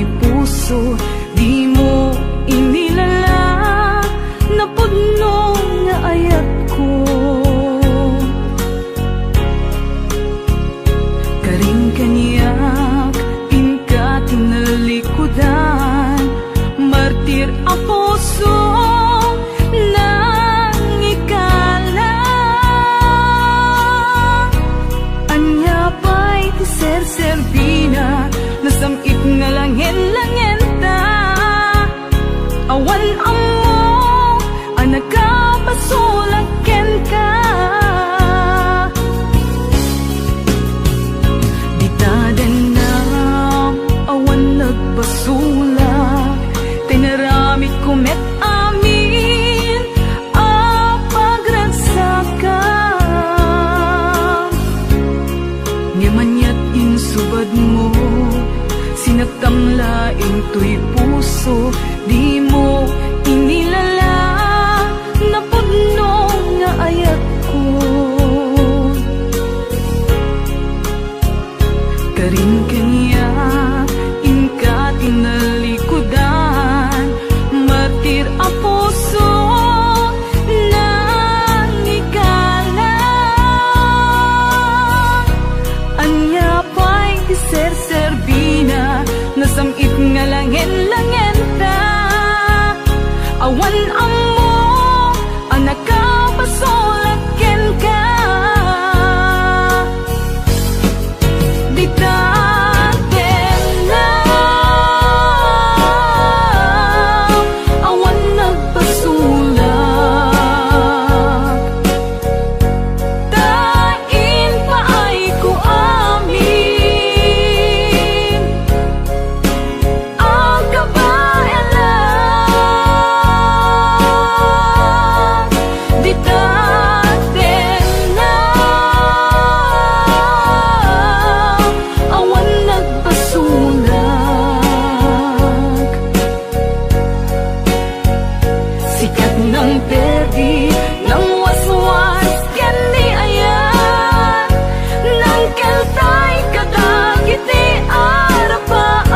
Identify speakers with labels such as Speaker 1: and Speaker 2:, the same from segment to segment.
Speaker 1: tuy puso, di mo inilala na pudno nga ayat ko. Karing kaniyak inka tinalikudan, martir ang puso nang ikala. Anya pa'y tiser-serbina, nasamit nga langin-langin ta. Awan amo, anak ka pasulaken ka. Ditadan na, awan nagpasulak, tinaramit kumet amin ang pagragsakan. Ngamanyat insubad mo, sinagtamlaing tuy puso, di mo inilala na pudno nga ayat ko. Karing kanya inka tinalikudan, martir ang puso nang ikala. Anya pa'y tiser-serbina, nasamit nga langin-langin ta. Awan amo, anak ka pasulaken ka. Ditaden na, awan nagpasulak, tain pa ay ko amin ang kabaelan. Ditaden na, awan nagpasulak, sikat ng perdi ng waswas ken ni ayan, nang keltay kadagiti arapaan.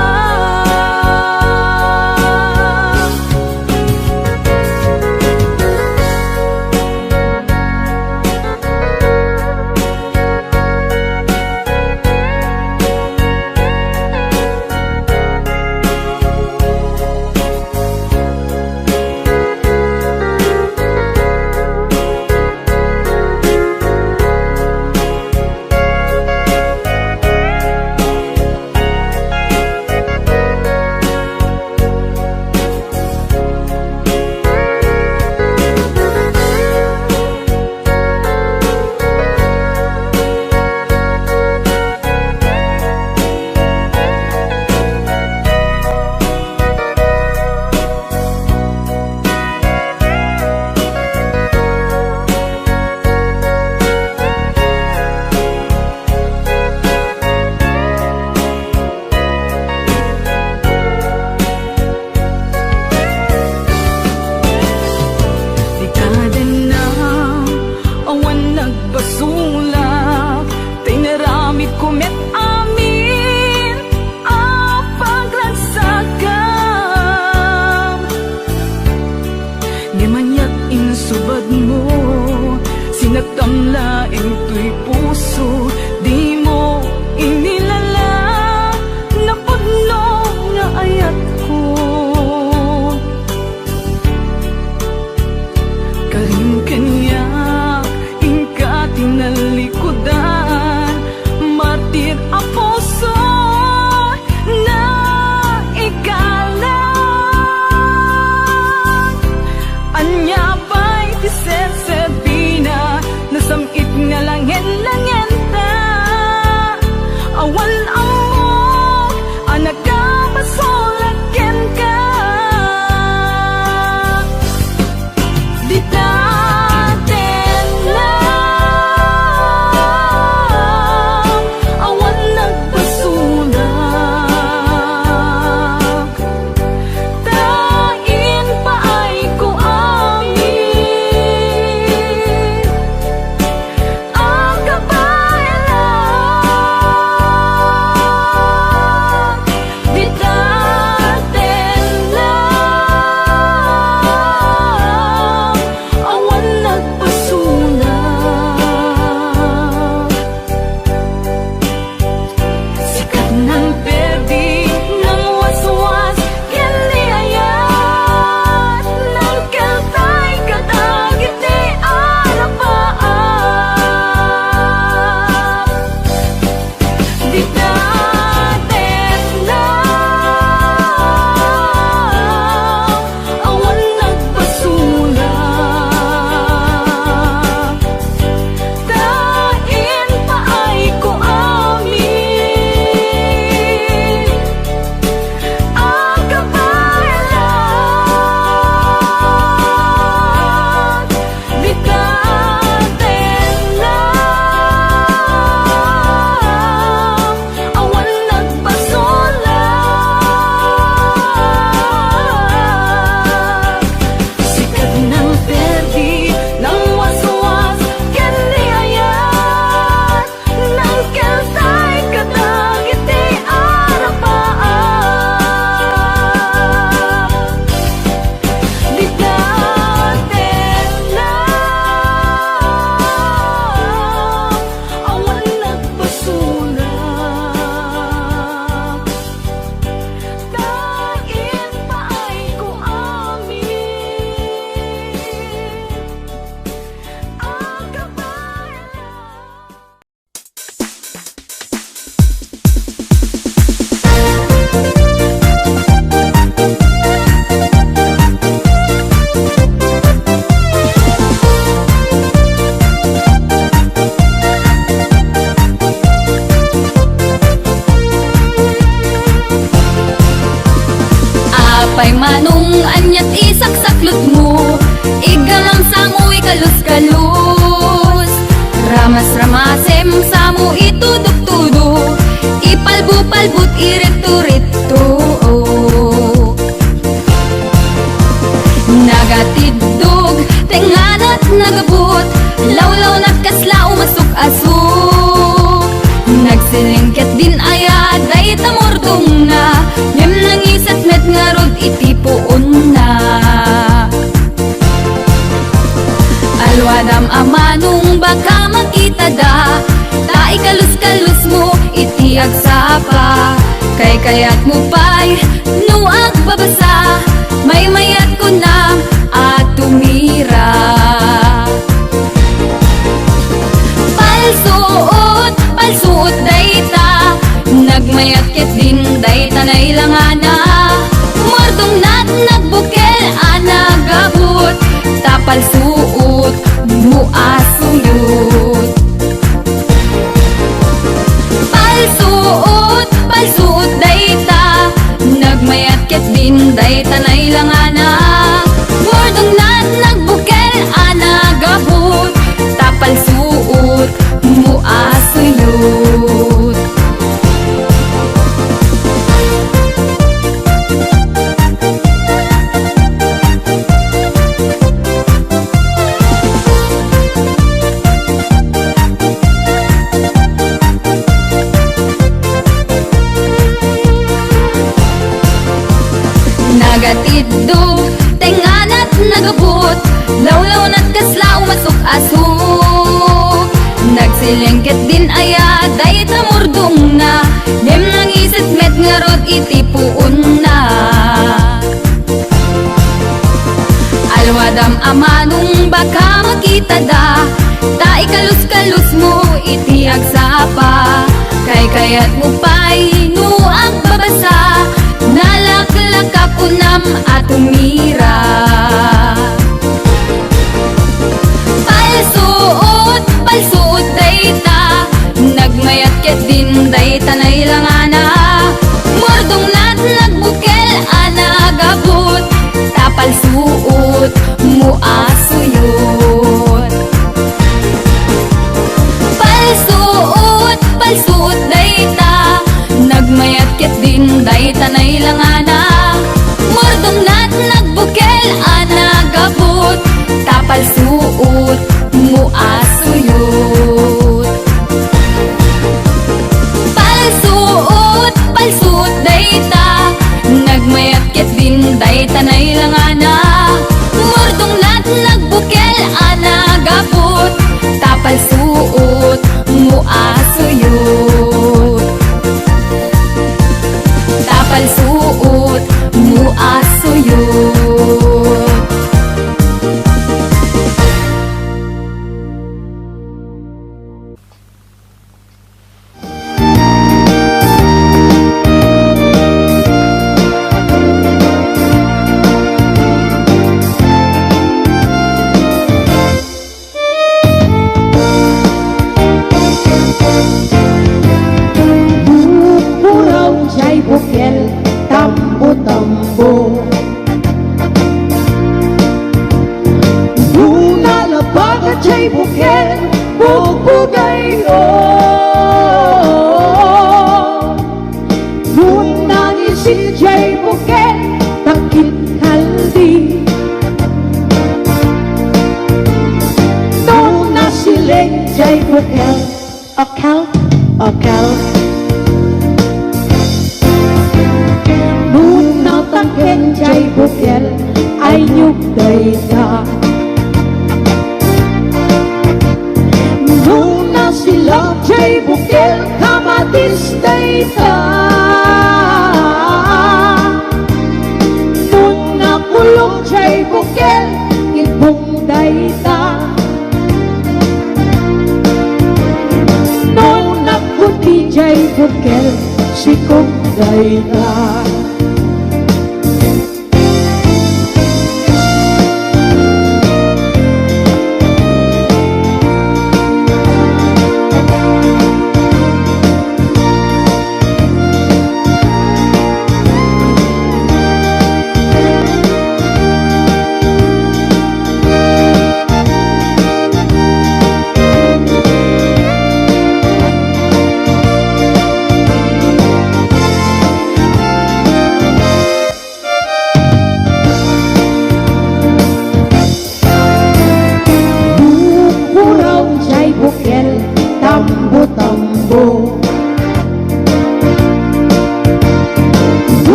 Speaker 1: Ditaden na, awan nagpasulak, tinaramit kumet amin ang pagragsakan. Ngamanyat insubad mo, sinagtamlaing tuy puso, di mo inilala na pudno nga ayat ko. Karing kanya inka tinalikudan, martir ang puso na ikala. Anya pa'y tiser-serbina, nasamit nga langin-langin ta.
Speaker 2: Pay manong anyat isaksaklot mo, igalang sa mo ikalus-kalus. Ramas-ramasem sa mo itudok-tudok, ipalbu-palbut irito-rito. Nagatidog, tenganat nagabot, lawlaw nagkasla umasok-asok. Nagsilingket din ayad, ay tamordong na, yam nang isat met nga rod itipoon na. Alwadam amanong baka makita da, ta ikalus-kalus mo iti agsapa. Kay kayat mo pa'y nuag babasa, may mayat ko na at tumira. Palsuot dayta, nagmayat ket din dayta na ilangana. Mordong nat nagbukel anagabot, tapalsuot muasuyot. Palsuot dayta, nagmayat ket din dayta na ilangana. Mordong nat nagbukel anagabot, tapalsuot muasuyot. Nagatidog, tenganat nagabot, lawlaw nat kasla umasok-asok. Nagsilengket din ayad, ay tamordong na, dem nang isit met nga rod itipuon na. Alwadam amanong baka makita da, ta ikalus-kalus mo iti agsapa. Kay kayat mo pa'y nuang babasa, nalaklaka punam at tumira. Palsuot dayta, nagmayat ket din dayta na ilangana. Mordong nat nagbukel anagabot, tapalsuot muasuyot. Palsuot dayta, nagmayat ket din dayta na ilangana. Mordong nat nagbukel anagabot, tapalsuot muasuyot. Palsuot dayta, nagmayat ket din dayta na ilangana. Mordong nat nagbukel anagabot, tapalsuot muasuyot. Tapalsuot muasuyot.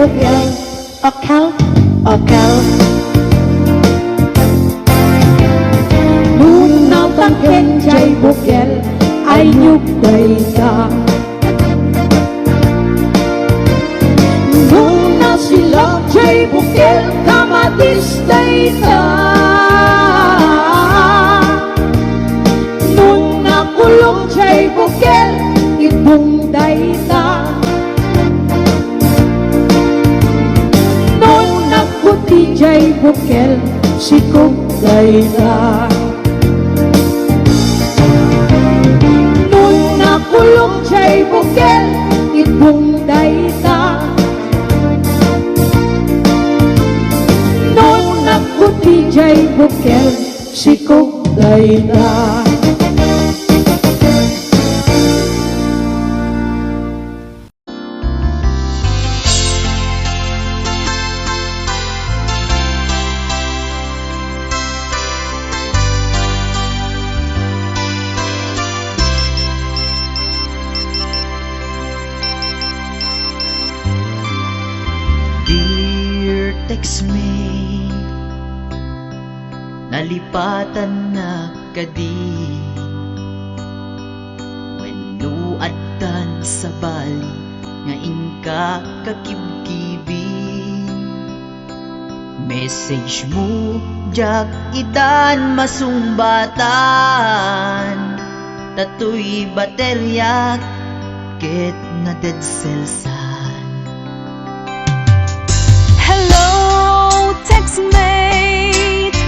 Speaker 3: Bukel, Okal, Okal. Nunaw tangken Jay Bukel, ay nyugday ka. Nunaw sila Jay Bukel, kamatistay ka. Nunaw kulong Jay Bukel, ibungday ka. Jay Bukel, sikog dayta. Nung nakulong Jay Bukel, itong dayta. Nung nakuti Jay Bukel, sikog dayta.
Speaker 4: Textmate, nalipatan na kadi wenuatan sa bali nga ingka kakibkibi. Message mo jak itan masumbatan, tatoy baterya ket na dead cell sa.
Speaker 1: Textmate,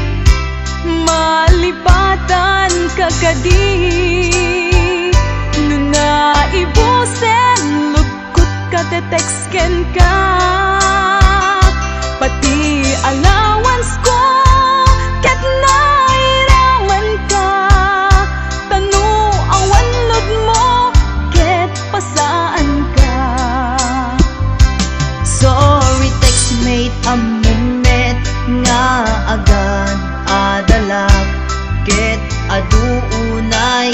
Speaker 1: malipatan ka kadi. Nung naibusen, lugkot ka te-textken ka. Pati allowance ko, ket nairaman ka. Tanu awan lod mo, ket pasaan ka.
Speaker 4: Sorry textmate, nga agad adalak ket aduunay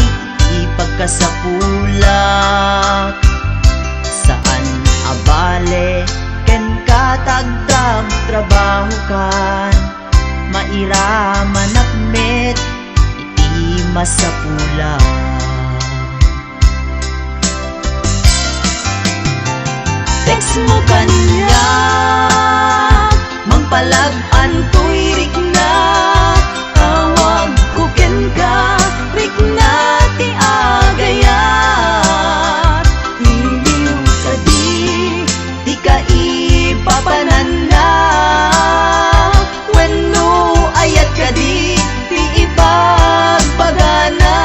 Speaker 4: ipagkasapulak. Saan abale ken katagdag trabaho kan, mairaman akmet iti masapulak. Text mo kanya magpalag-an to'y rik na, tawag ko ken ka, rik na ti agayat. Iliw ka di ka ipapanan na, wenno ayat ka di ipagpagana.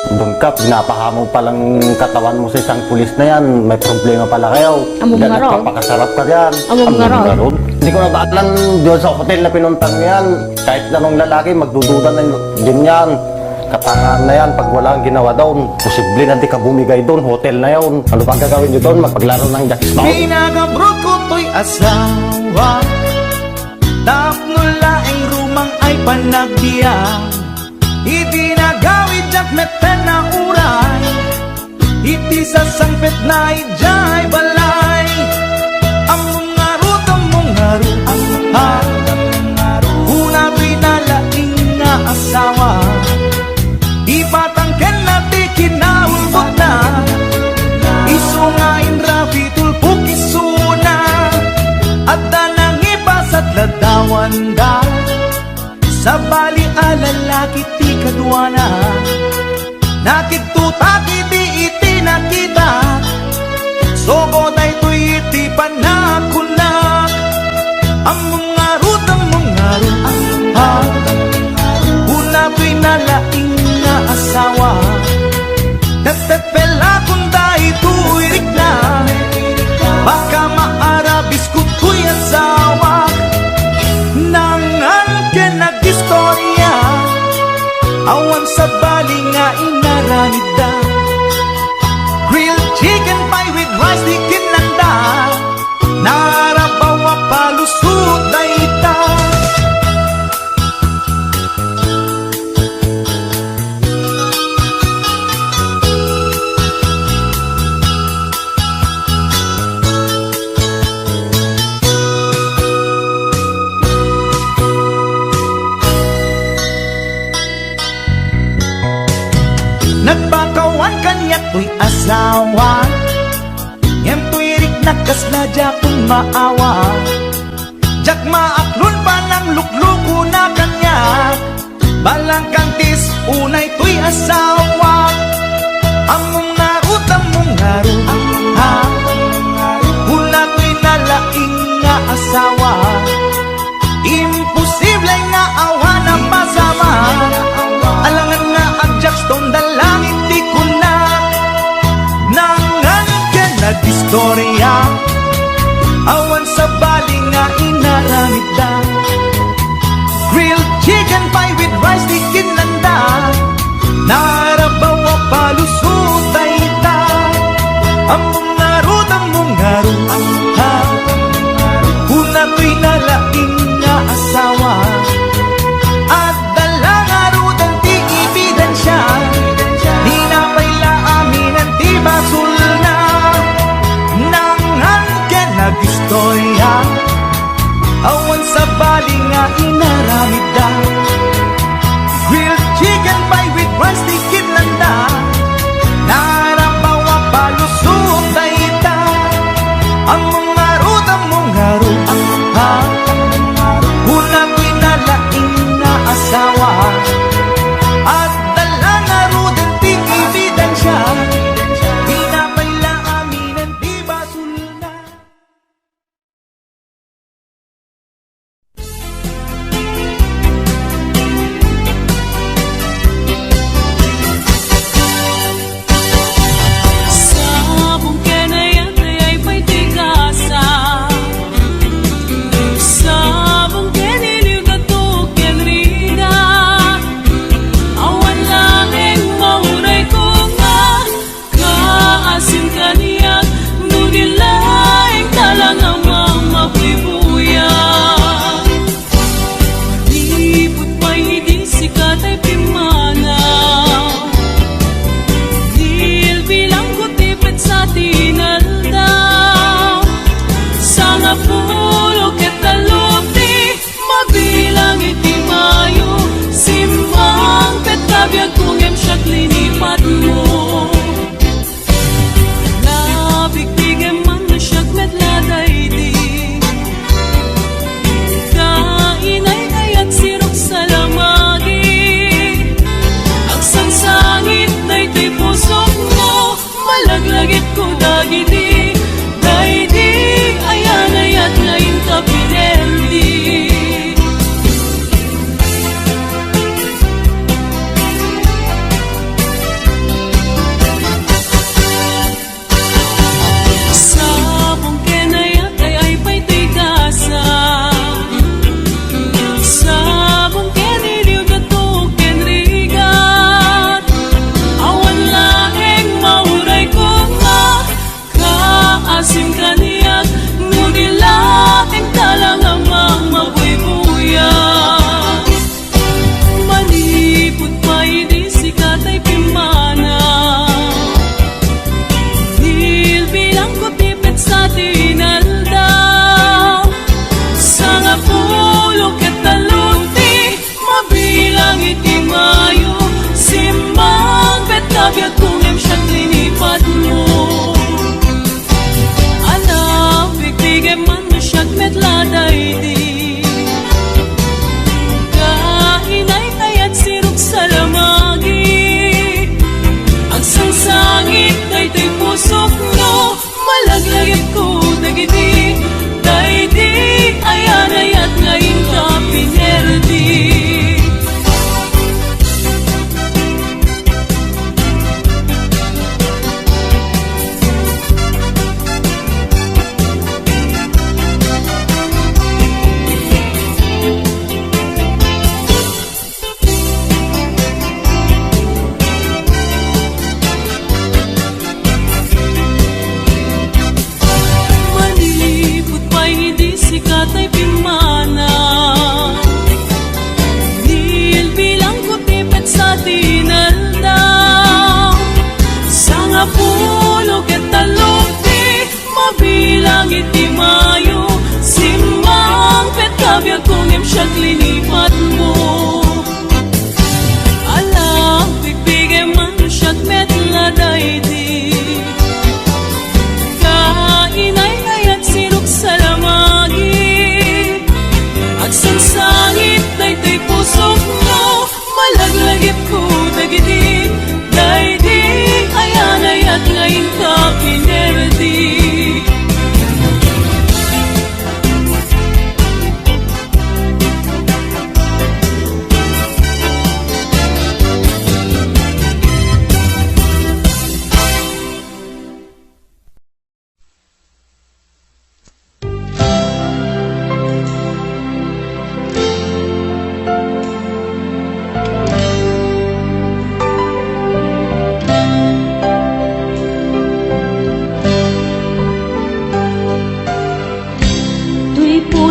Speaker 5: Doon ka, pinapahamo palang katawan mo sa isang pulis na yan. May problema pala kayo.
Speaker 3: Among nga raw.
Speaker 5: Papakasarap ka yan.
Speaker 3: Among nga raw.
Speaker 5: ron. Hindi ko nabaalan doon sa hotel na pinuntan mo yan. Kahit anong lalaki, magdududa na din yan. Katangaan na yan, pag wala kang ginawa doon, posible na di ka bumigay doon, hotel na yun. Ano pang gagawin nyo doon? Magpaglaro ng jackpot?
Speaker 4: Pinagabrot ko to'y asawa, tapnula ang rumang ay panagbiya. Itinagawid jak meten na uray, iti sa sangpet na ijay balay. Among ngarut, una pinalaing nga asawa, di patangken na di kinaulbot na, isungain rapi tulpuk isuna, at danang ipasat ladawan da, sa bali alalaki ti kadwana, nakitutak iti nakita, sobo day to'y iti panakunak. Among ngarut, una pinalaing nga asawa, nagtepela kung dahi tuirik na, baka maarabis ko to'y asawa. Nangan ka nag-istorya, awan sa bali nga inaramid da, grilled chicken pie with rice di kinanda, narabawa palusot na ita. Nagpakawan kanya to'y asawa, yan to'y rik nakasla jakong maawa, jak maaklon pa ng lukluko na kanya, balang kantis unay to'y asawa. Among ngarut, una to'y nalaing nga asawa, imposible nga awa na masama, alangan nga ang jackstone dalangin di ko na, nangan ka nag-istorya, awan sa bali nga inaramid da, grilled chicken pie with rice di kinanda, narabaw a palusot ay ita. Among ngarut, una to'y nalaing nga asawa, at dalang arut ang ti ebidensya, di na paila amin ang ti basul na, nangan ka nag-istorya,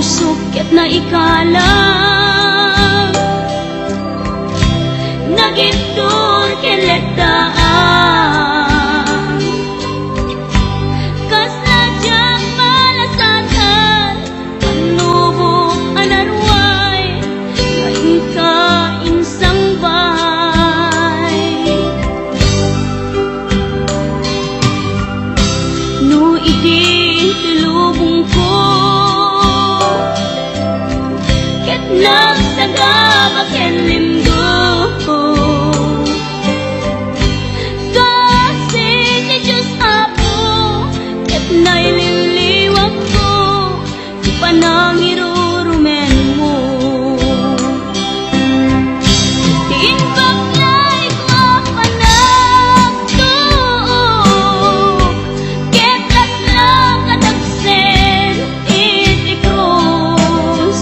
Speaker 1: puso ket na ikalang nagitur keletaan kas nadyang malasatan panubok anarway ngayon ka insang bahay no idi tulubong ko ket nagsagabak ken limdo kasi ni Diyos Apo ket naililiwag ko di panangirurumen mo diin baklay ko panagto ket lang kadagsen iti krus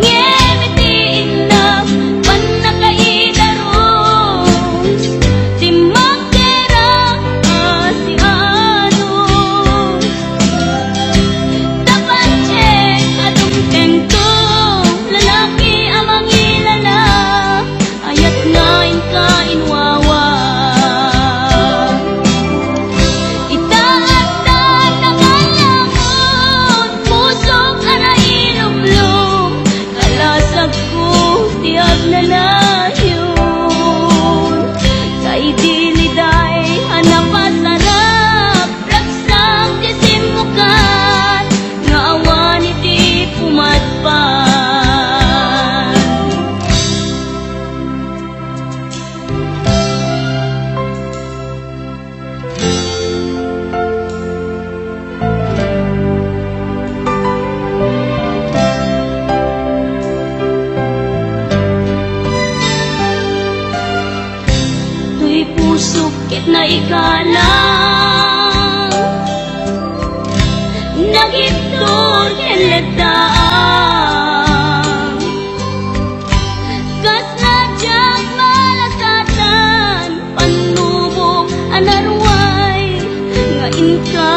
Speaker 1: ngemitiin na panakaidaros di magderang asianos dapat check adong tengto lalaki amang ilala ayat ngayon ka inwawa itaatan ang alamon pusok anailumlum kalasag ko tiyag na layon kay diliday hanapasarap raksang disimukan nga awan iti pumatpan tuy puso ket na ikalang nagitur keletaan kas nadyang malasatan panubok anarway ngayon ka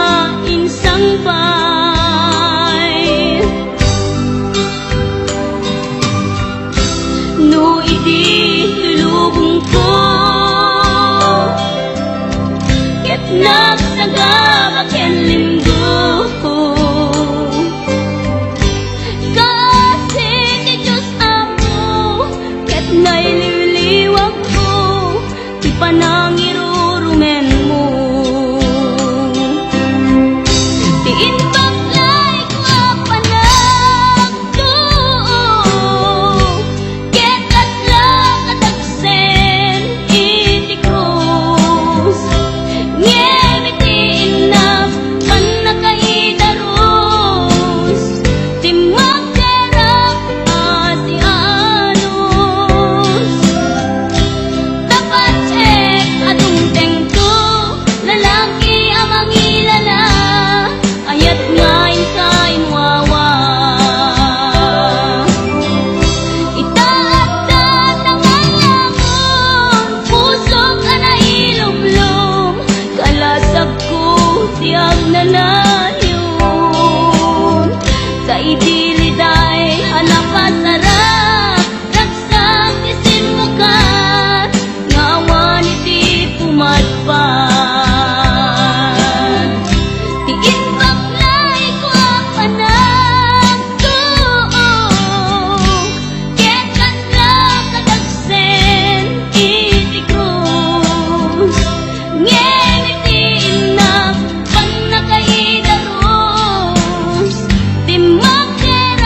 Speaker 1: insang bay no idi tulubong ko ket nagsagabak ken limdo kasi ni Diyos Apo ket naililiwag ko di panangirurumen mo diin baklay ko panagto ket lang kadagsen iti krus ngemitiin na panakaidaros di magderang asianos dapat check adong tengto lalaki amang ilala ayat ngayon ka inwawa itaatan ang alamon pusok anailumlum kalasag ko tiyag na layon kay diliday hanapasarap raksang disimukan nga awan iti pumatpan diin baklay ko panagto ket lang kadagsen iti krus ngemitiin na panakaidaros di magderang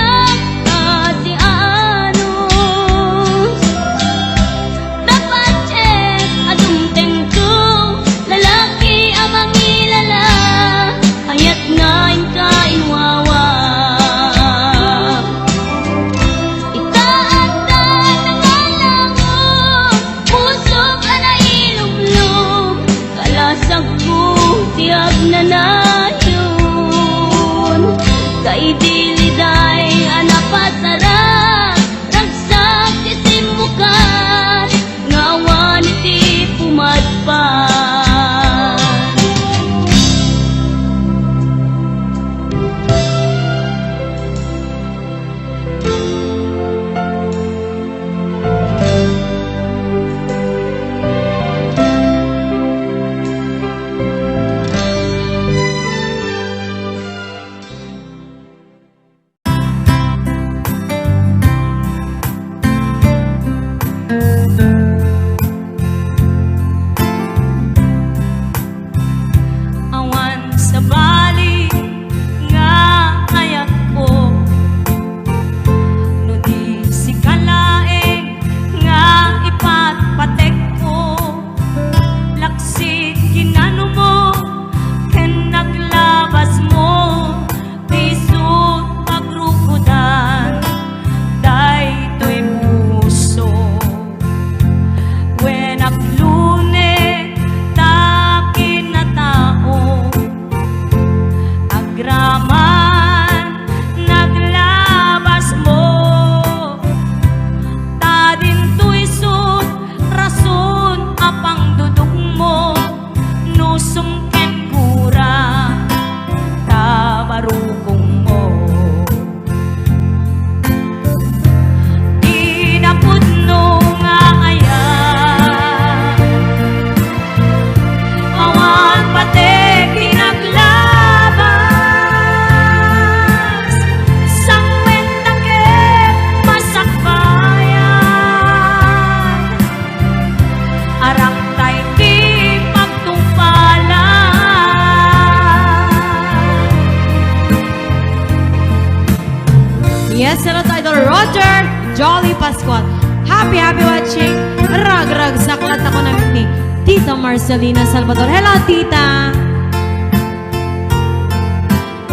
Speaker 6: Yes, hello to Idol Roger Jolly Pascual. Happy watching. Rag saklat ako namin ni Tita Marcelina Salvador. Hello, Tita.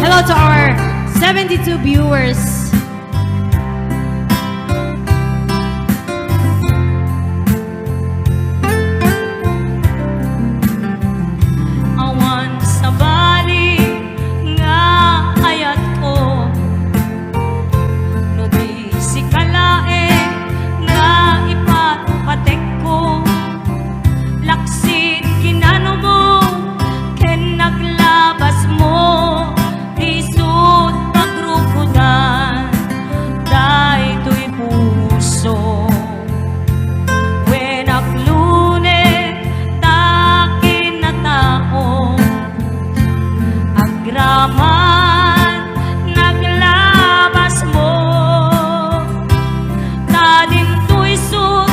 Speaker 6: Hello to our 72 viewers.
Speaker 1: Awan sa bali nga ayat ko, no di si kalae nga ipapatek ko. Laksit kinano mo ken naglabas mo, isut pagrukudan daytoy puso. When aglune takin na tao, agraman naglabas mo, tadin to'y sut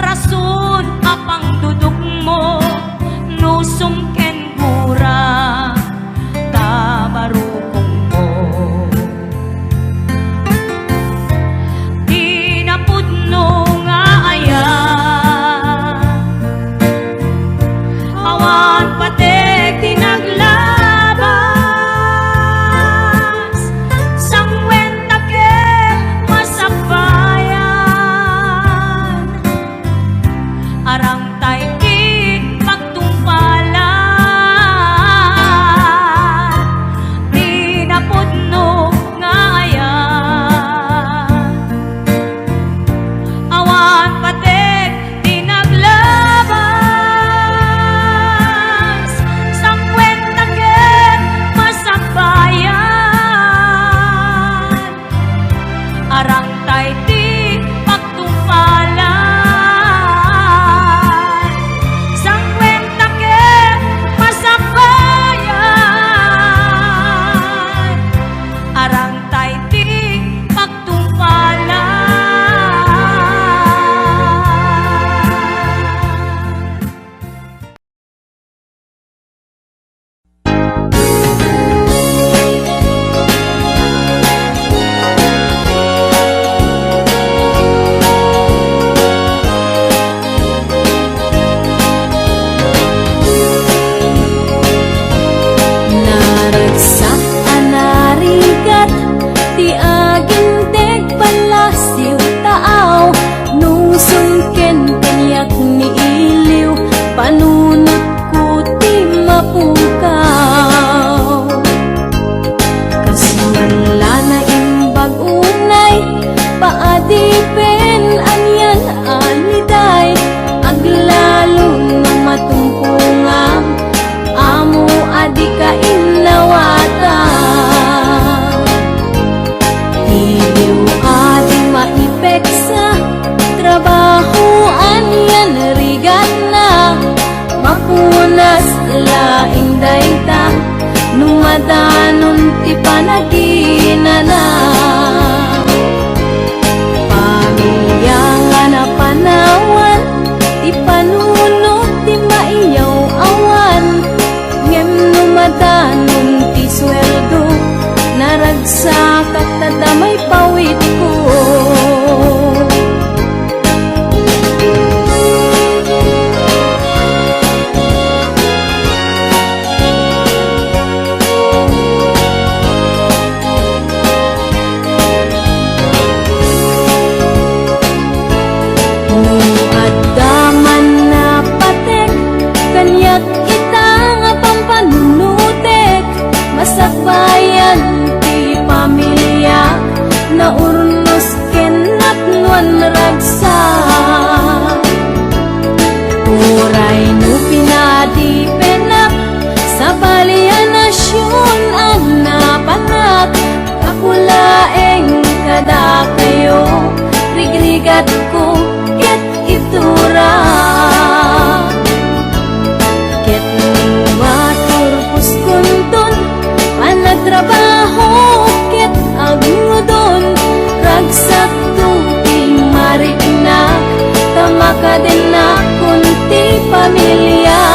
Speaker 1: rason apang duduk mo, nusong ken gura tabarukong mo. Tinapudno nga ayan, awan patek tinaglabas, sangwen taken masakbayan, arang tay di pagtungpalan. Tinapudno nga ayan, awan patek tinaglabas, sangwen taken masakbayan, arang tay di pagtungpalan, sangwen taken masakbayan, arang tay di pagtungpalan.
Speaker 2: Naragsak anarigat ti aginteg palasiw taaw, nusong ken kanyak ni iliw, panunot ko ti mapukaw. Kaswala na imbag unay, paadipen anyan aniday, aglalong ng matungkungang amo adi ka inawata. Iliw adi maipeksa, trabaho anyan rigan na, mapunas laing dayta, numadanon ti panaginana. Pamilya nga napanawan, ti panunot ti maiyaw awan, ngem numadanon ti sweldo, naragsak at nadamay pawit ko. Nung addaman na patek, kanyak kita nga pampanunutek, masakbayan ti pamilya, na urnos kenapnuan ragsak. Uray no pinadipenak, sa balianasyon ang napanak, kakulaeng kada kayo, rigrigat ko ket itura. Ket maturpos kunton, panagtrabaho ket agudon, ragsak to ti marinak, tamakaden na kunti pamilya.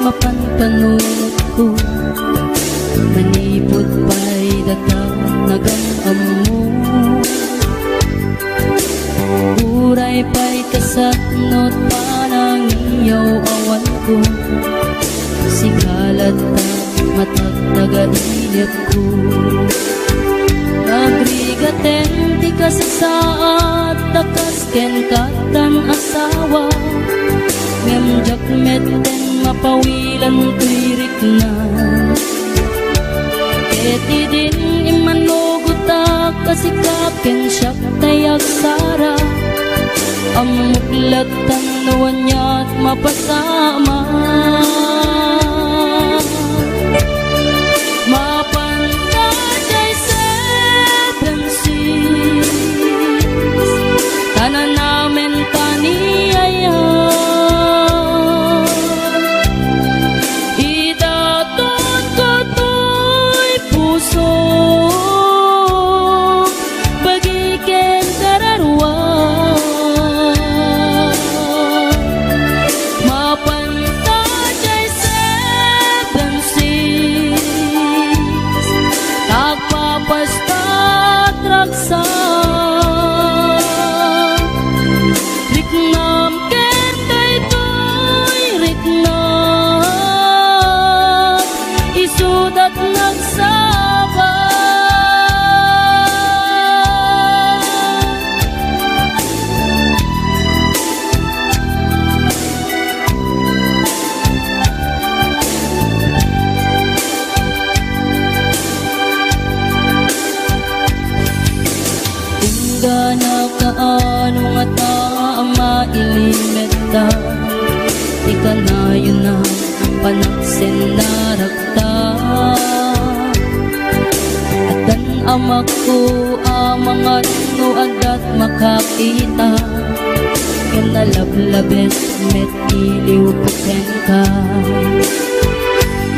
Speaker 2: mapanpanunod ko. Manipod pa'y data nagamam mo. Uray pa'y kasatnot panang iyaw awan ko. Sikalat ta matagtaga-inip ko. Nagrigaten di ka sa saat, takas ken katan asawa. Ngemjak meten mapawilan tuirik na. Eti din imanugutak kasikap ken siyak tayag sara. Amuklat tanawan niya't mapasama. Mapantay seven seas, tanan namin kaniyaya. Idaton ko to'y puso, bagiken kararwa. Mapantay seven seas, tagpapastat raksa. Riknam ken daytoy riknam, isudat nagsaba. Tingga na kaano nga taama ilimeta. Di ka na yun na panaksin na rakta. At dan amak ko amangan no adat makakita. Yan nalablabes met iliw puten ka.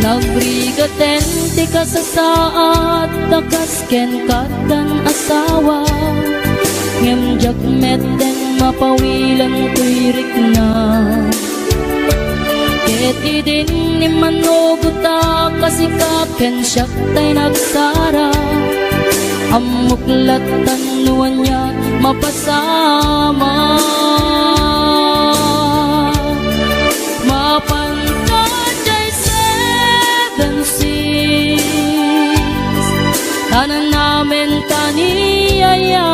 Speaker 2: Nagbrigaten di ka sa saat, takas ken katan asawa. Ngemjak meten mapawilan tuirik na. Eti din imanugutak kasikap ken siyak tay nagsara. Amuklat tanuan niya mapasama. Mapantay seven seas, tanan namin kaniyaya.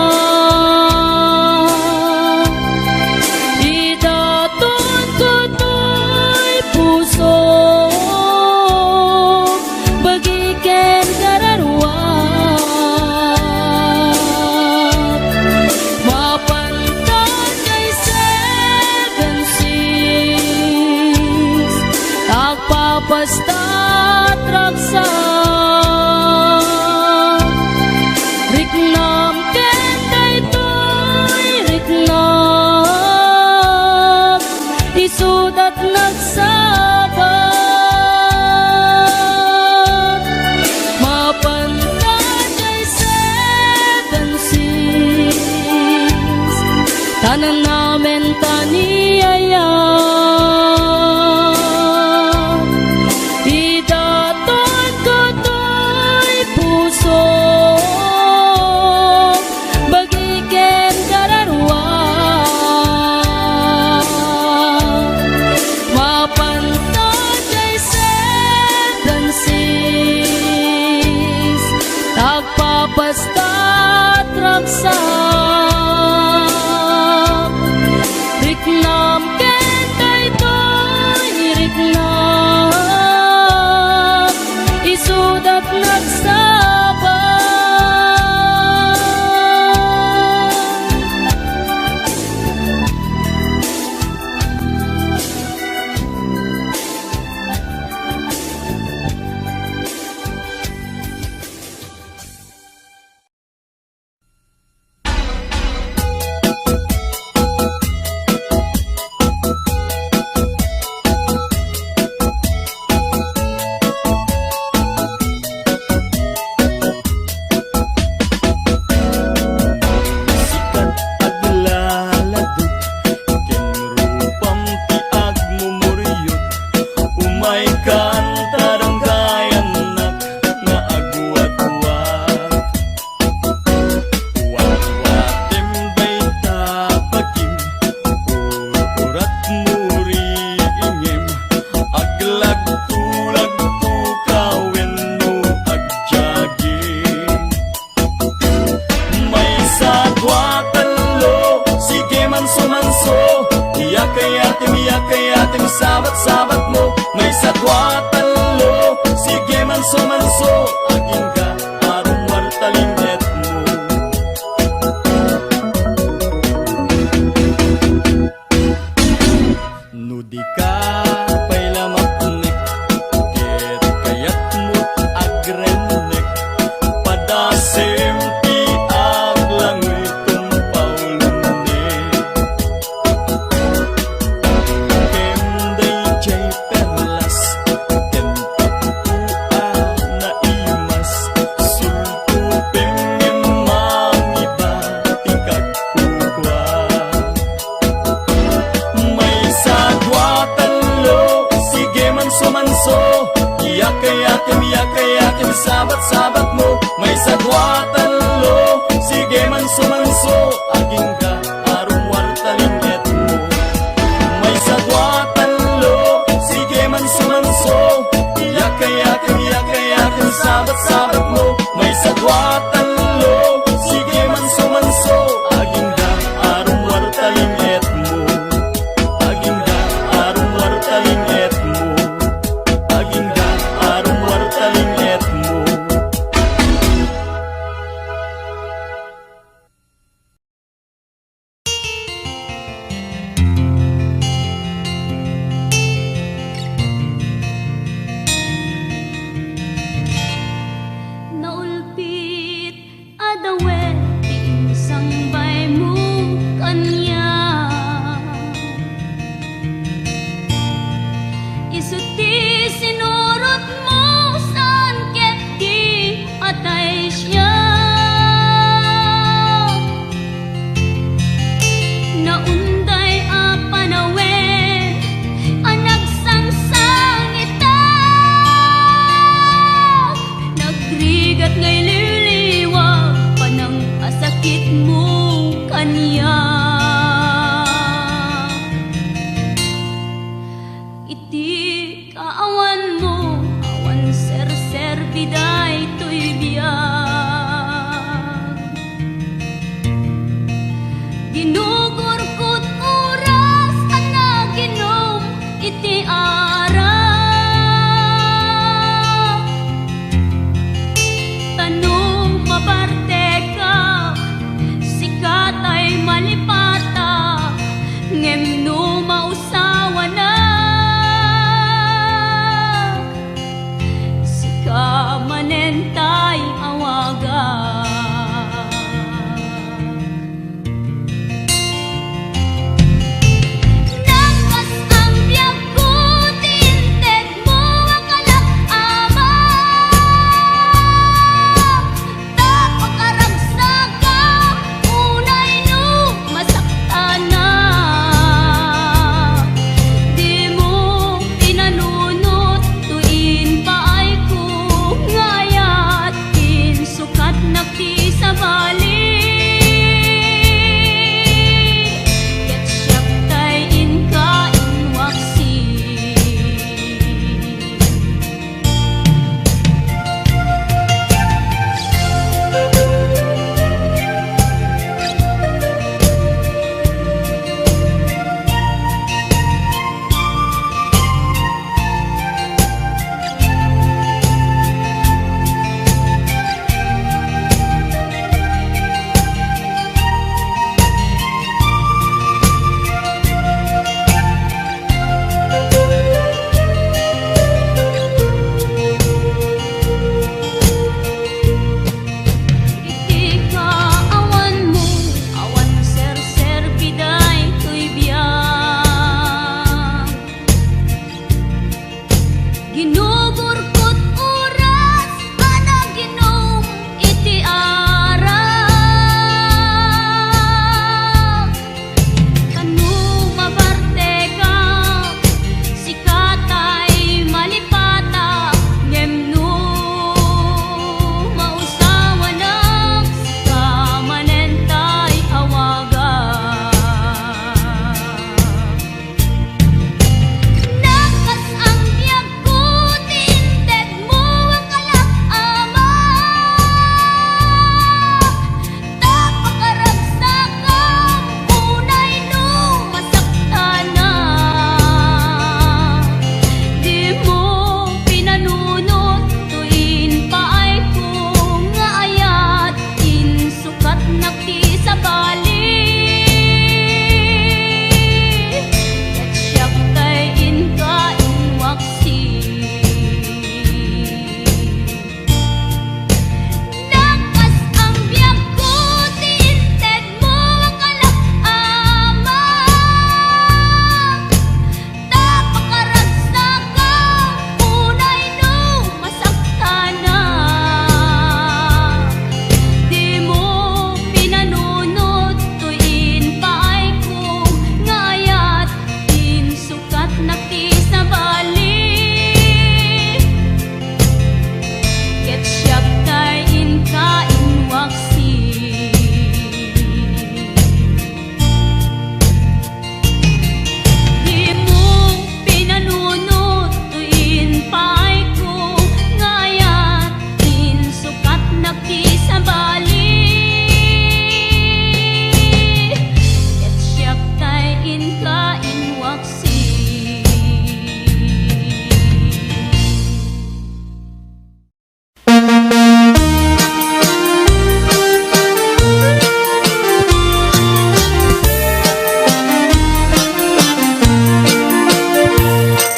Speaker 2: Idaton ko to'y puso, bagiken kararwa. Mapantay seven seas, tagpapastat raksa. Riknam ken daytoy riknam, isudat nagsaba. Mapantay seven seas, tanan namin kaniyaya. Idaton ko to'y puso, bagiken kararwa. Mapantay
Speaker 7: Iyak-iyakin sabat-sabat mo may sadwa talo. Sige manso-manso aging ka aron wartalinget mo. Nudi ka pa'y lamaknik, ket kayat mo agrenek, padasim ti aglangitong paulunik. Kenday jay perlas, kentakua na imas, sultupin mangiba ti kagkukwa. May sadwa talo, sige manso-manso, iyak-iyakin sabat-sabat mo. May sadwa talo, sige manso-manso, aging ka aron wartalinget mo. May sadwa talo, sige manso-manso, iyak-iyakin sabat-sabat mo. May sadwa talo, sige manso-manso, aging ka aron wartalinget mo. Aging ka aron wartalinget mo. Aging ka aron wartalinget mo.
Speaker 2: Naulpit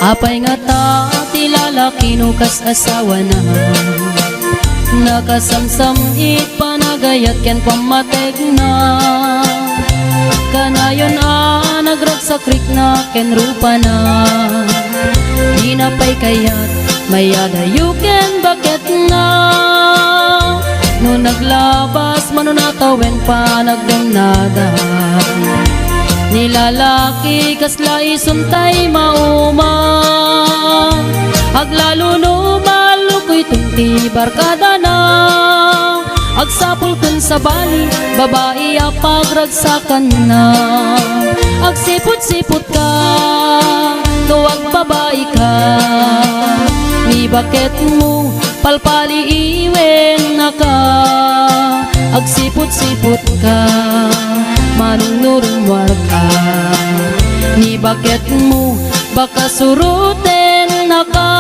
Speaker 2: Apay nga ta ti lalaki no kas asawa na, nakasamsam it panagayat ken pamateg na. Kanayon nagragsakrik na ken rupa na, di na pay kayat mayadayo ken bakit na. No naglabas manunatawen pa nagdemnada, nilalaki kasla isuntay mauma. Aglalo no malukoy tunti barkada na, agsapul kun sa bali babae pagragsakan na. Agsipot-sipot ka tuwag babae ka, ni bakit mo palpali iwen na ka. Agsipot-sipot ka manunurumwar ka, ni bakit mo baka suruten na ka.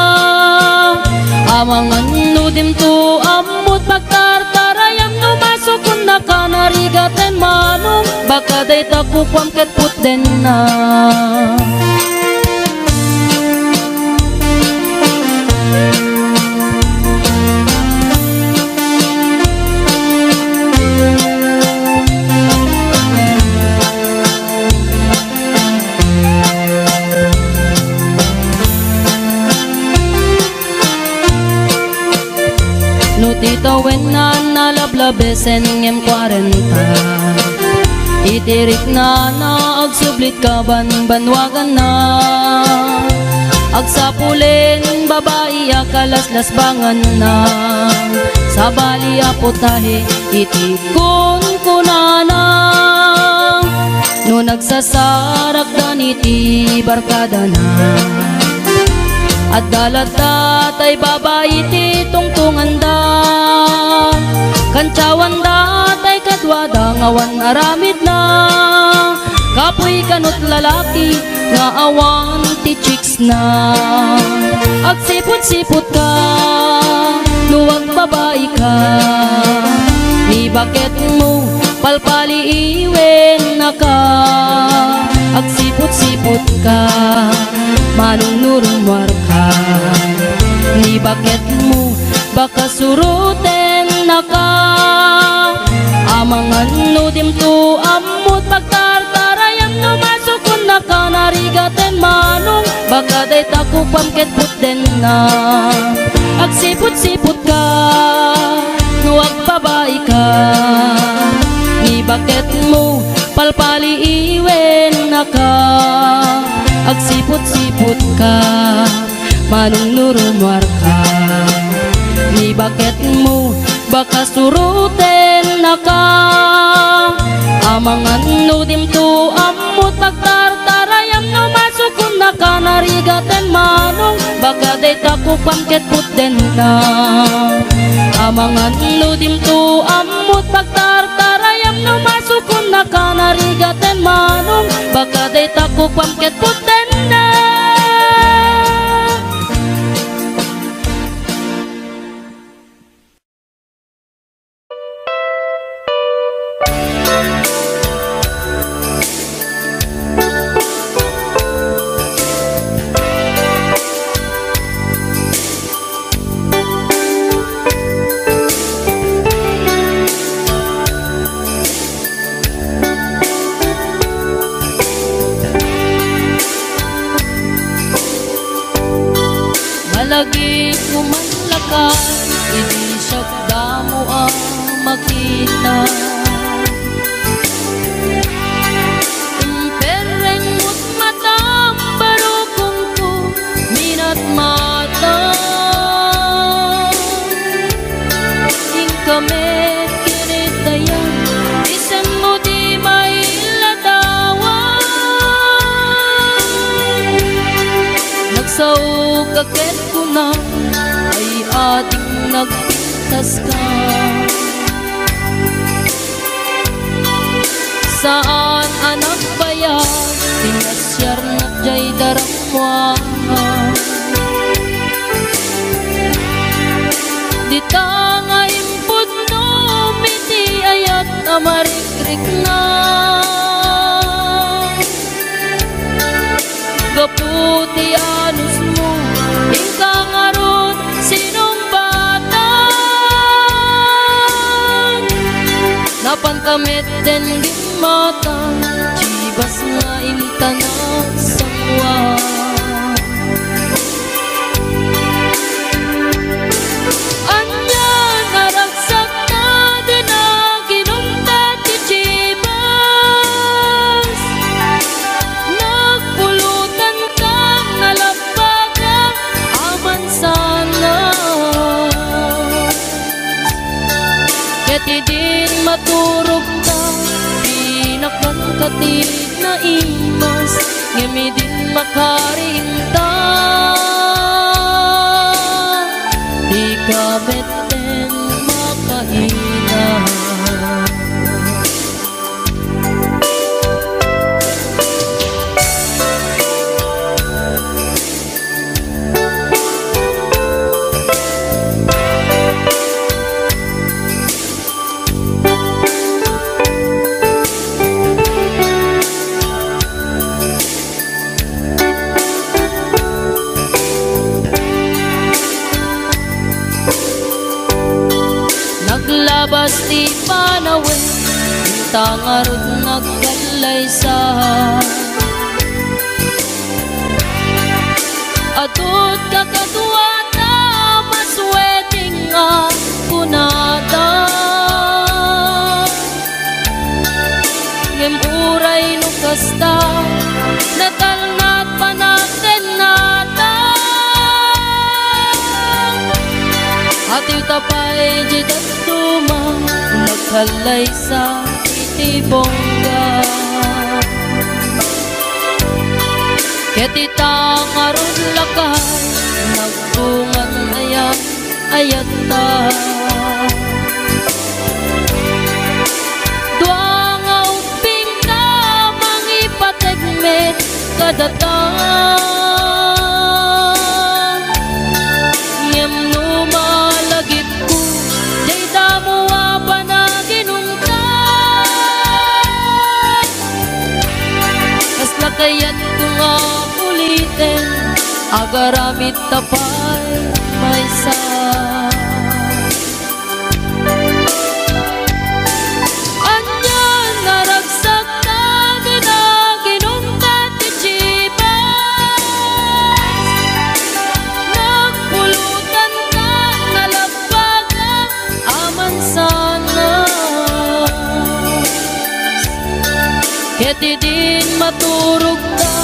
Speaker 2: Amangan nudim to amot pagtartarayam no masukun na ka narigaten manong, baka day takukwam ket puten na. Titawen na nalablabesen ngem 40, itirik na agsublit ka banwagan na. Agsapulin babae akalaslas bangan na, sa bali aputahe itikon kunana. No nagsasarak daniti barkada na, at dalata tay babae ti tungtungan da. Kantsawan da tay kadwada ngawan aramid na, kapoy kanot lalaki nga awan ti chicks na. Agsipot-sipot ka nuwag babae ka, ni bakit mo palpali iwen na ka. Agsipot-sipot ka manunurumwar ka, ni bakit mo baka suruten na ka. Amangan nudim to amot pagtartarayam no masukun na ka narigaten manong, baka day takukwam ket puten na. Agsipot-sipot ka nuwag babae ka, ni bakit mo palpali iwen na ka. Agsipot-sipot ka manunurumwar ka, ni bakit mo baka suruten na ka. Amangan nudim to amot pagtartarayam no masukun na ka narigaten manong, baka day takukwam ket puten na. Amangan nudim to amot pagtartarayam no masukun na ka narigaten manong, baka day takukwam ket puten na. Malagi kumanlakad, hindi siya damo ang makita. Impereng mo't matang barukong ko minat mata. Ing kami kinitayan, isen mo di mailadawan. Nagsaukakit na ay ating nagpintas ka. Saan anak bayan pinasyar na jay daramwa. Dita nga impod no miti ayat amarikrik na. Gaputi anus mo, ikaw ngarot sinong bata. Napankamit din gimata, chibas nga intanak sangwa. Anya naragsak na din na ginumtat ti chibas. Nagpulutan ka, nalapagan, aman sana. Kati din maturog ka, pinakang katig na imas, ngemi din makarinta. Di ka beten makainan. Naglabas ti panawin, tangarot nagkalaysa. Atot kakatuwata, mas wedding nga kunata. Ngempuray no kasta, natalnat panaten nata. Atiw tapay jidat tumang, nagkalay sa itibongga. Ketitang aron lakay, nagbungan ayat ayata. Duang auping ka, mangipategmet kadatang. Ngem lumalagip ko, jay damo pa na ginungkay. Kas lakayat ko nga ulitin, agaramit tapay maysa. Anyan naragsak na din na ginungkat ti chibas. Nagpulutan ka, nalapagan, aman sana. Keti din maturog ka,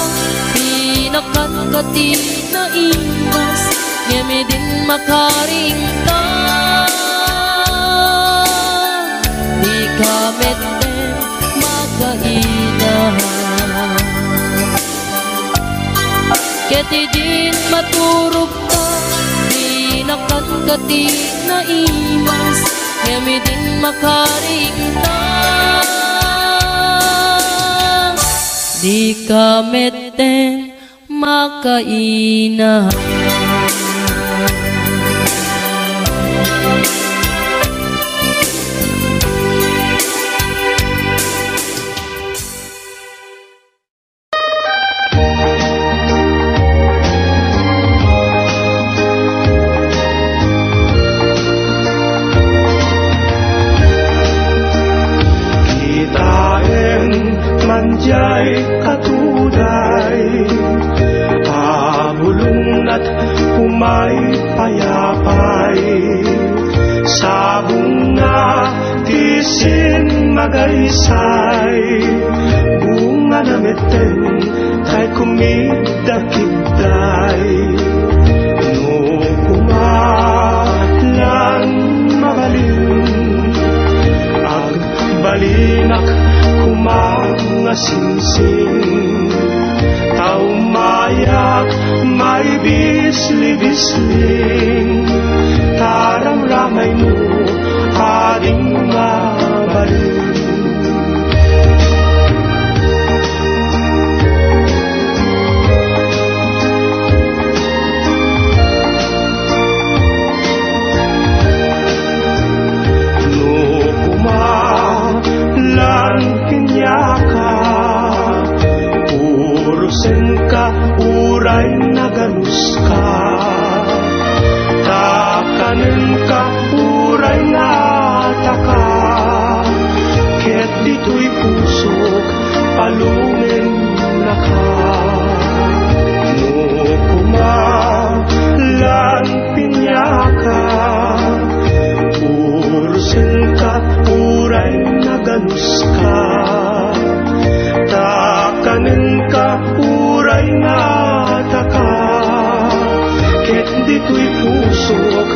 Speaker 2: pinakan kati na imas, ngemi din makaringta. Di ka meten makainan. Keti din maturog ka, pinakan kati na imas, ngemi din makaringta. Di ka meten makainan.
Speaker 8: Kitaen manjay katuday, abulungat umay payapay. Sa bunga tisin magaysay, bunga na meten tay kumidakitay. No kumalan mabalin, ag balinak kumangasinsing. Taumayak may bisli-bisling, taramramay mo ading mabalin. Urusin ka, uray nagalus ka. Takanen ka, uray nga taka. Ket dito'y pusok, palungen na ka. No kumalan pinyaka, urusin ka, uray nagalus ka. Takanen ka, uray nga taka. Ket dito'y pusok,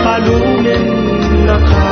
Speaker 8: palungen na ka.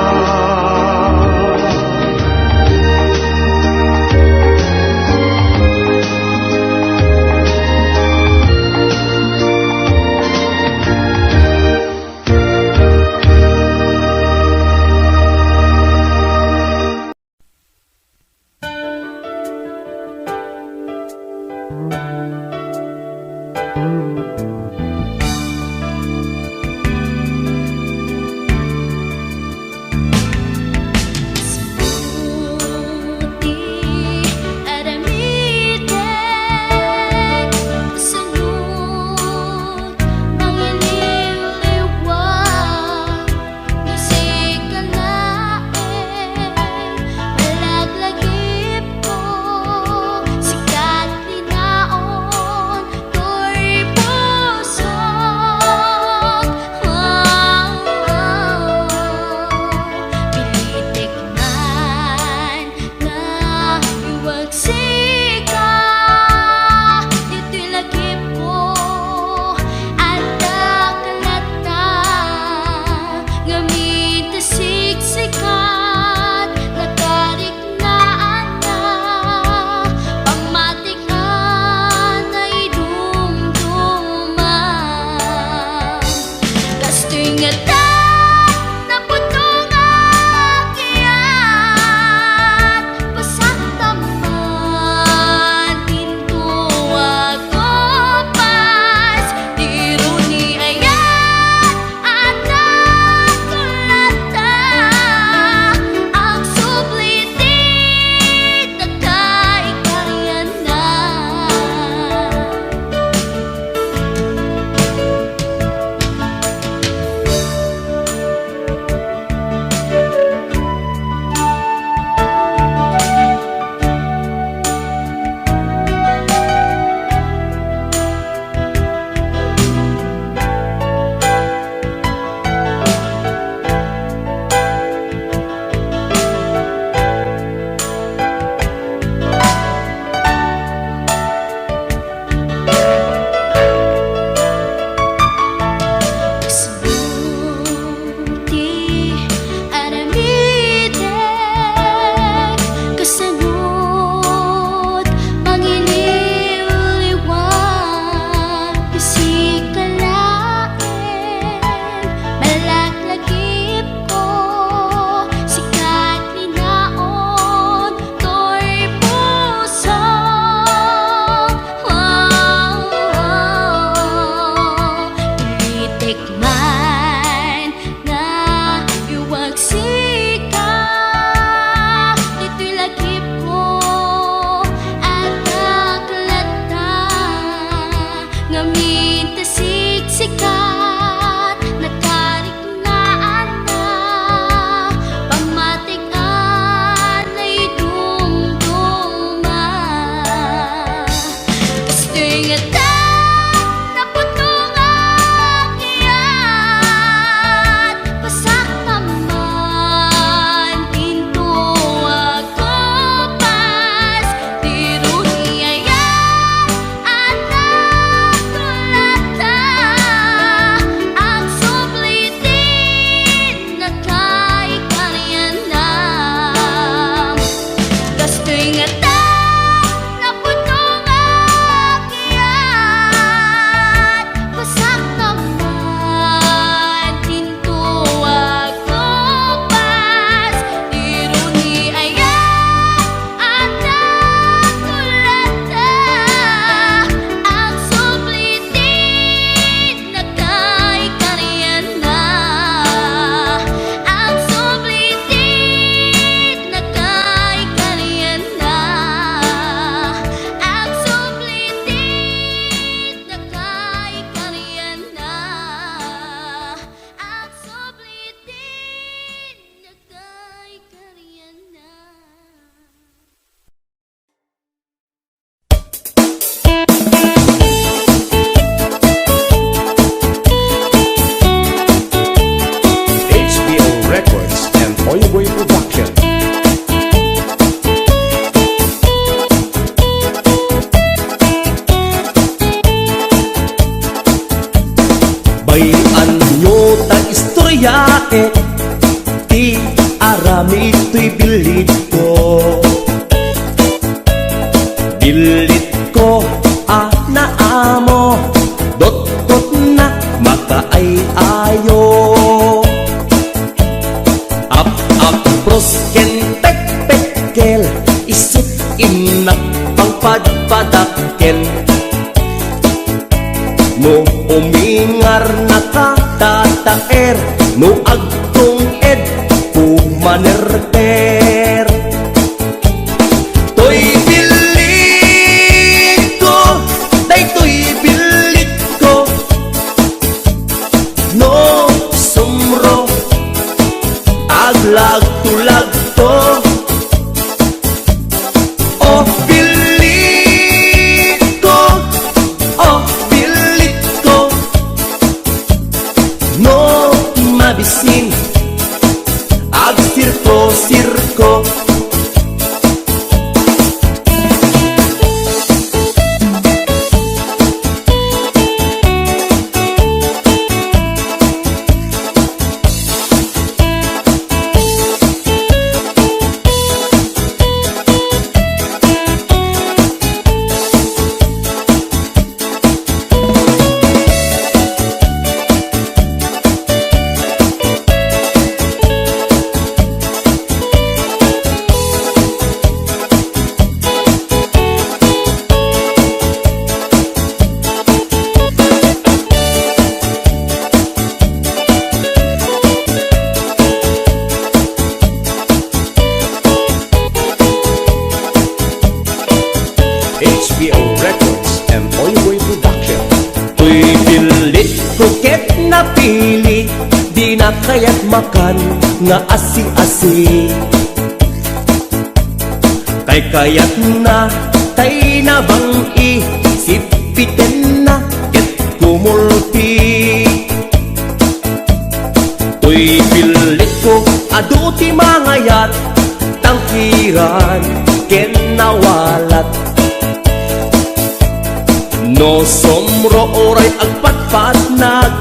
Speaker 2: Sikat linaon, to'y puso
Speaker 7: May anyo ta istorya ti arami ito'y bilit ko. Bilit ko na amo dot na makaay ayo. Up pros kentek pekel isut inak pangpadpadakkel. No umingar na katataer, no agtong ed pumanerter. To'y bilit ko, to'y bilit ko, no sumro aglag tulag to. Oh bilit ko, oh bilit ko, no mabisin ag sirko. HBO Records and Oyoboy Production. To'y bilit kuket na pili, di na kaya't makan nga asi-asi. Kay kayat na, tay na bang isipiten na ket kumulti. To'y bilit ko aduti mangayat, tangkiran ken nawalat. No somro oray agpatpatnag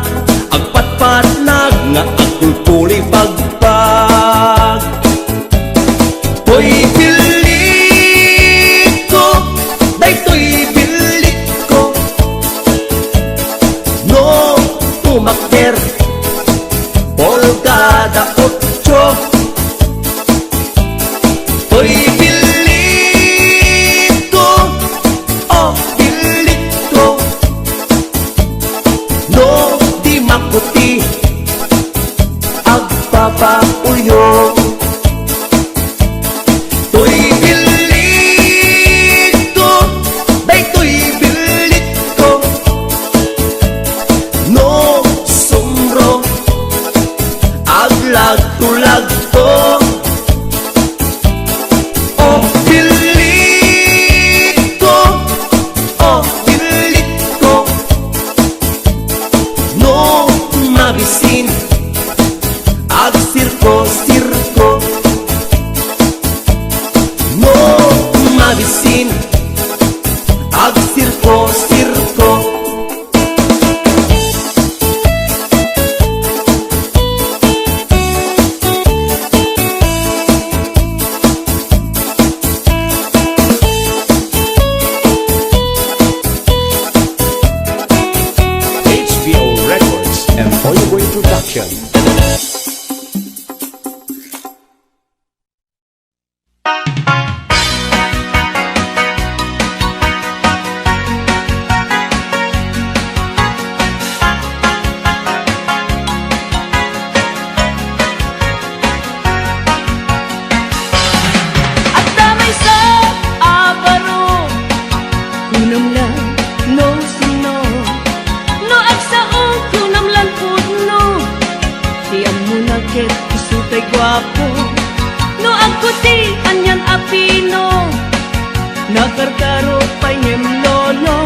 Speaker 7: nga agkulkuli pagpag. To'y bilit ko, to'y bilit ko, no tumakder polkada 8. To'y bilit ko, oh bilit ko, no di makuti agpapauyo. To'y bilit ko, to'y bilit ko, no sumro aglag tulag ko. Oh bilit ko, oh bilit ko, no mabisin ag sirko. No mabisin ag sirko. HBO Records and Oyoboy Production.
Speaker 1: At damay sa abaro, kunam lang no sino, no agsaong kunam lang pudno, tiyam mo na ket isutay gwapo, no agputi anyan apino, nakarkaro pa niyem lolo,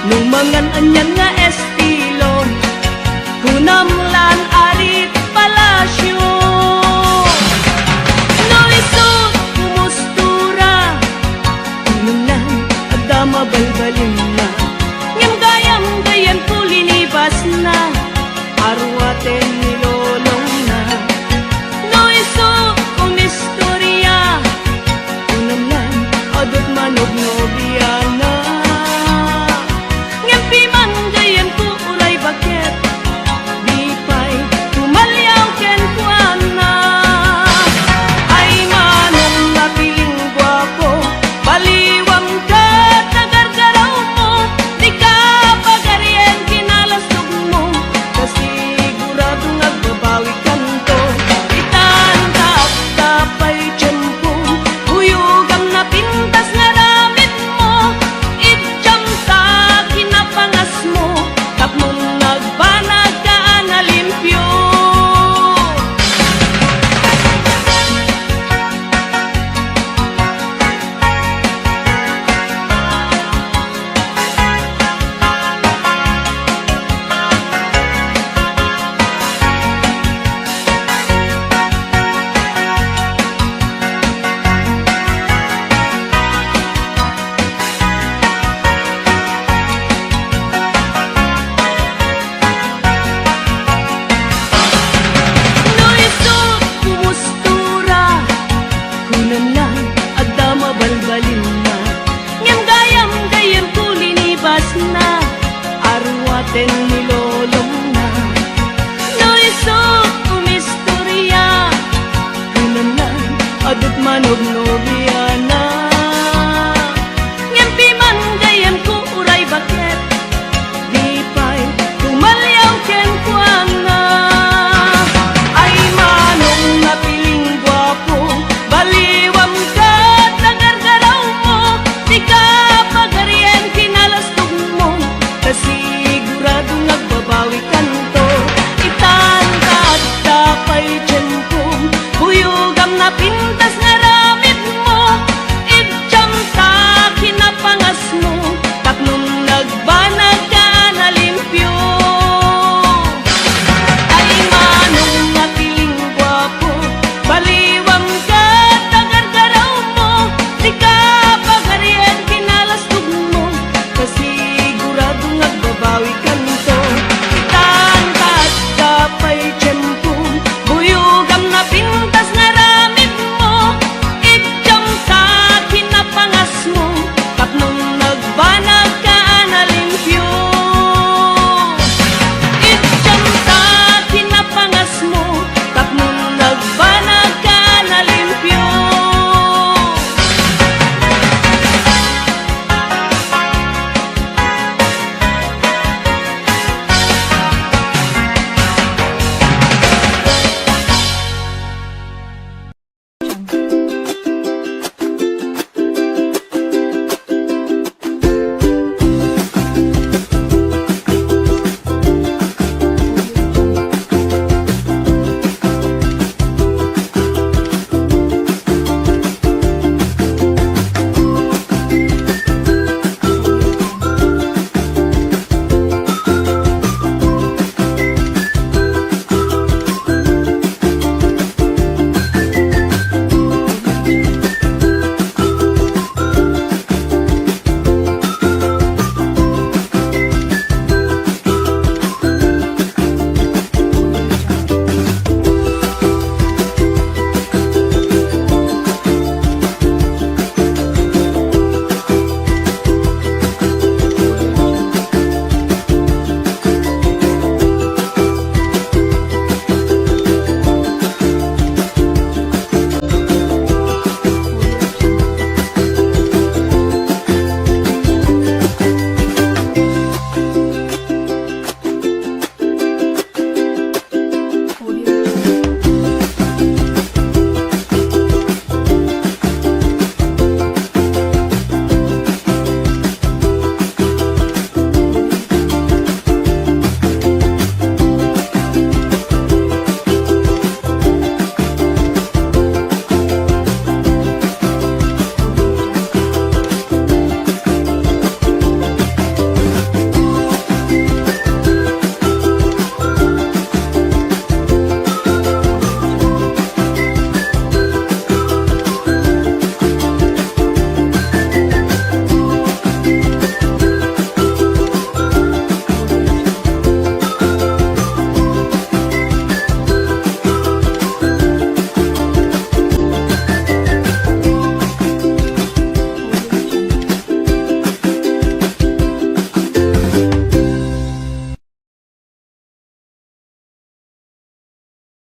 Speaker 1: nung mangan anyan nga estilo, kunam lan arit palasyo. No isut kumustura, kunam lang adama balbalin na, ngem gayam gayan ko linibas na. ten nilolong na no isok umistorya kunanan adut manog nobiana ngempi man gayem ko uray bakit di pa'y tumalyaw ken kuana ay manong napiling gwapo baliwam ka tagargaraw mo di ka pagaryen kinalastog mo kasigurado nagbabawi kanto itangkad tapay tiyempo buyugam na pintas na ramit mo itjam ta kinapangas mo tapnong nagbanag ka na limpyo ay manong napiling gwapo baliwam ka tagargaraw mo di ka pagaryen kinalastog mo kasigurado nagbabawi ka